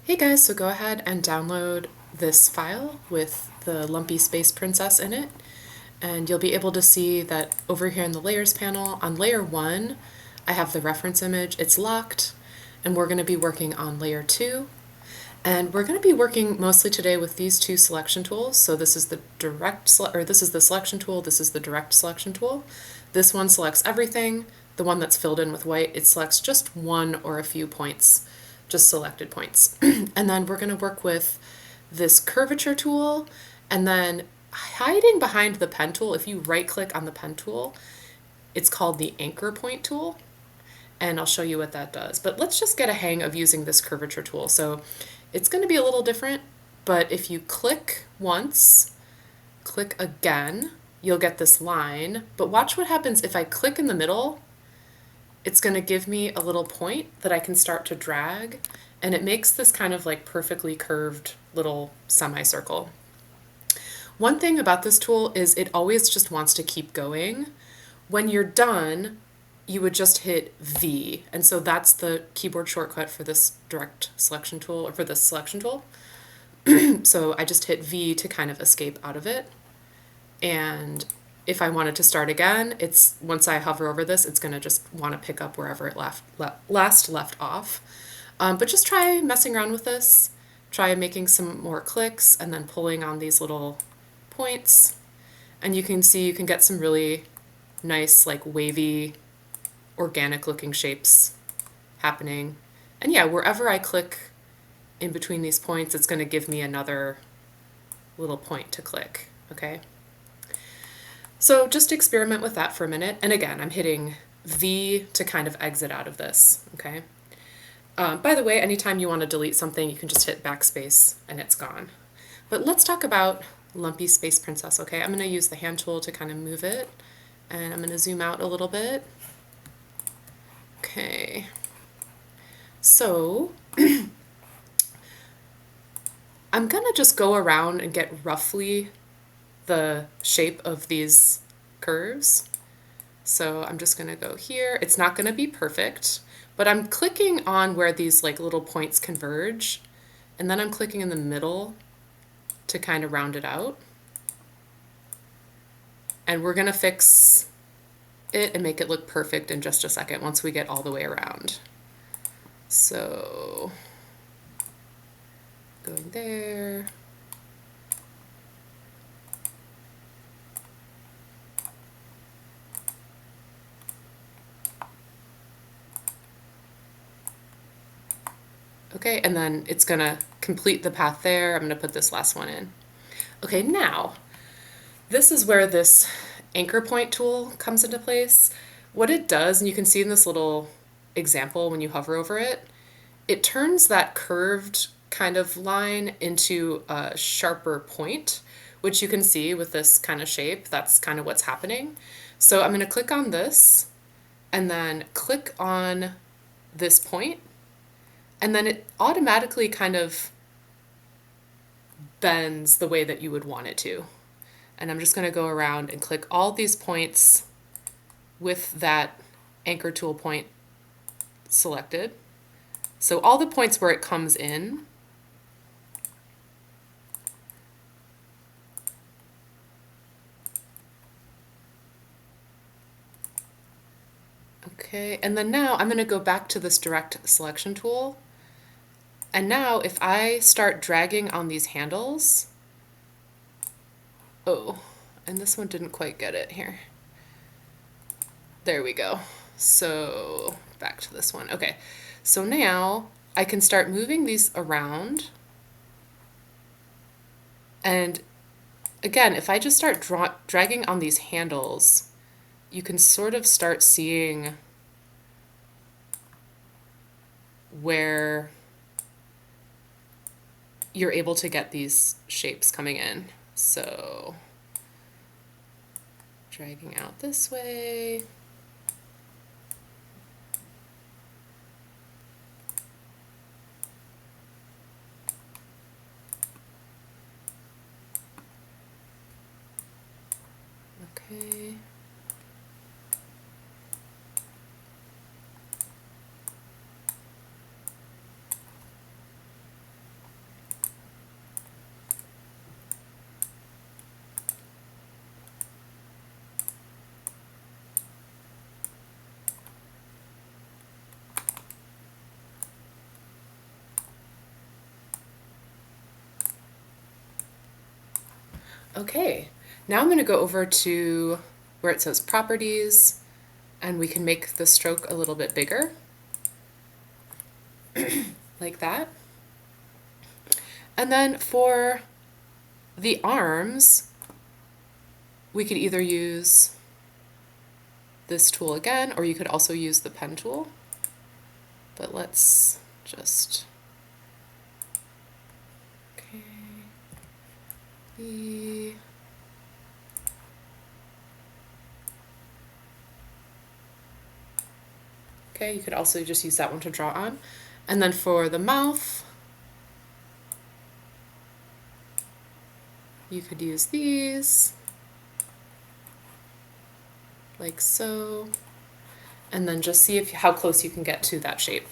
Hey guys, so go ahead and download this file with the lumpy space princess in it, and you'll be able to see that over here in the layers panel, on layer 1, I have the reference image, it's locked, and we're going to be working on layer 2. And we're going to be working mostly today with these two selection tools. So this is the this is the selection tool, this is the direct selection tool. This one selects everything. The one that's filled in with white, it selects just one or a few points, just selected points. And then we're going to work with this curvature tool, and then hiding behind the pen tool, if you right click on the pen tool, it's called the anchor point tool, and I'll show you what that does. But let's just get a hang of using this curvature tool. So it's going to be a little different, but if you click once, click again, you'll get this line. But watch what happens if I click in the middle. It's going to give me a little point that I can start to drag, and it makes this kind of like perfectly curved little semicircle. One thing about this tool is it always just wants to keep going. When you're done, you would just hit V. And so that's the keyboard shortcut for this direct selection tool, or for this selection tool. So I just hit V to kind of escape out of it. And if I wanted to start again, it's once I hover over this, it's going to just want to pick up wherever it last left off. But just try messing around with this. Try making some more clicks and then pulling on these little points. And you can see you can get some really nice, like wavy, organic looking shapes happening. And yeah, wherever I click in between these points, it's going to give me another little point to click, okay? So just experiment with that for a minute. And again, I'm hitting V to kind of exit out of this, okay? By the way, anytime you want to delete something, you can just hit backspace and it's gone. But let's talk about Lumpy Space Princess, okay? I'm going to use the hand tool to kind of move it, and I'm going to zoom out a little bit. Okay. So I'm going to just go around and get roughly the shape of these curves. So I'm just going to go here. It's not going to be perfect, but I'm clicking on where these like little points converge, and then I'm clicking in the middle to kind of round it out. And we're going to fix it and make it look perfect in just a second once we get all the way around. So going there. Okay, and then it's gonna complete the path there. I'm gonna put this last one in. Okay, now, this is where this anchor point tool comes into place. What it does, and you can see in this little example when you hover over it, it turns that curved kind of line into a sharper point, which you can see with this kind of shape. That's kind of what's happening. So I'm gonna click on this, and then click on this point, and then it automatically kind of bends the way that you would want it to. And I'm just going to go around and click all these points with that anchor tool point selected. So all the points where it comes in. Okay, and then now I'm going to go back to this direct selection tool. And now if I start dragging on these handles, oh, and this one didn't quite get it here. There we go. So back to this one. Okay, so now I can start moving these around. And again, if I just start dragging on these handles, you can sort of start seeing where you're able to get these shapes coming in. So dragging out this way. Okay. Okay, now I'm going to go over to where it says properties, and we can make the stroke a little bit bigger, like that. And then for the arms, we could either use this tool again, or you could also use the pen tool. But let's just, okay, okay, you could also just use that one to draw on. And then for the mouth, you could use these, like so, and then just see how close you can get to that shape.